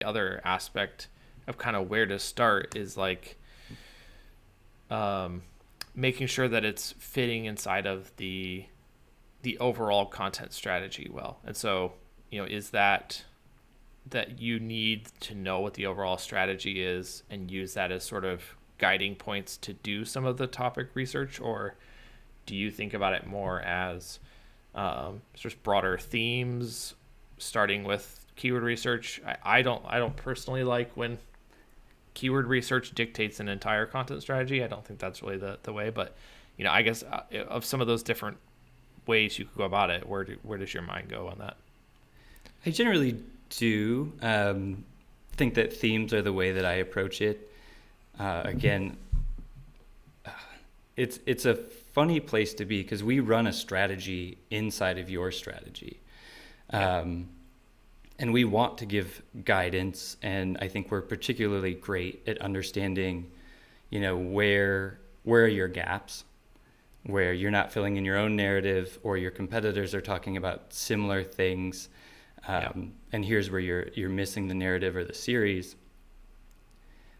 other aspect of kind of where to start is like um, making sure that it's fitting inside of the overall content strategy well. And so, is that you need to know what the overall strategy is and use that as sort of guiding points to do some of the topic research, or do you think about it more as sort of broader themes, starting with keyword research? I don't personally like when keyword research dictates an entire content strategy. I don't think that's really the way, but I guess of some of those different ways you could go about it, where does your mind go on that? I generally do think that themes are the way that I approach it. Again, it's a funny place to be because we run a strategy inside of your strategy. Um, and we want to give guidance, and I think we're particularly great at understanding, where are your gaps, where you're not filling in your own narrative or your competitors are talking about similar things, Yeah. and here's where you're missing the narrative or the series.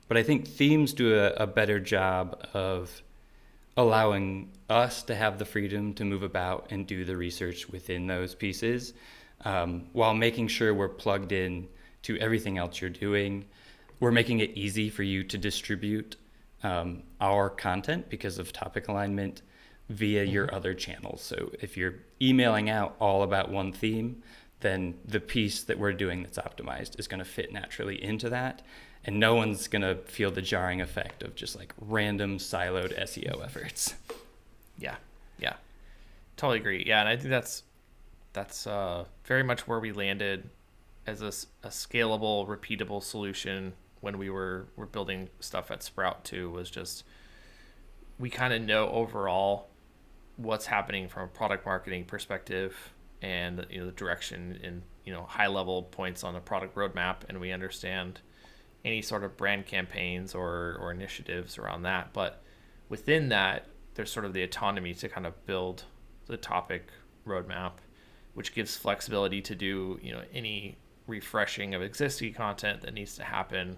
But I think themes do a better job of allowing us to have the freedom to move about and do the research within those pieces, while making sure we're plugged in to everything else you're doing. We're making it easy for you to distribute our content because of topic alignment via your other channels. So if you're emailing out all about one theme, then the piece that we're doing that's optimized is going to fit naturally into that. And no one's going to feel the jarring effect of just like random siloed SEO efforts. Yeah, yeah, totally agree. Yeah, and I think that's very much where we landed as a scalable, repeatable solution when we're building stuff at Sprout too. Was just we kind of know overall what's happening from a product marketing perspective, and the direction in high level points on the product roadmap, and we understand any sort of brand campaigns or initiatives around that. But within that, there's sort of the autonomy to kind of build the topic roadmap, which gives flexibility to do any refreshing of existing content that needs to happen.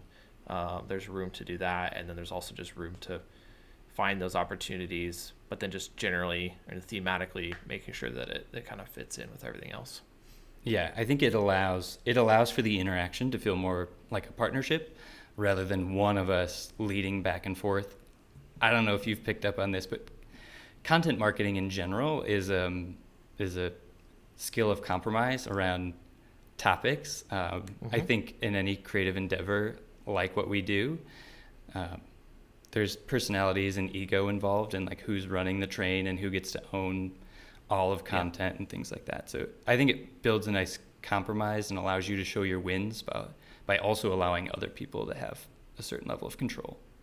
There's room to do that, and then there's also just room to find those opportunities, but then just generally and thematically making sure that it kind of fits in with everything else. Yeah, I think it allows for the interaction to feel more like a partnership rather than one of us leading back and forth. I don't know if you've picked up on this, but content marketing in general is a skill of compromise around topics. I think in any creative endeavor like what we do, there's personalities and ego involved, and like who's running the train and who gets to own all of content and things like that. So I think it builds a nice compromise and allows you to show your wins by also allowing other people to have a certain level of control.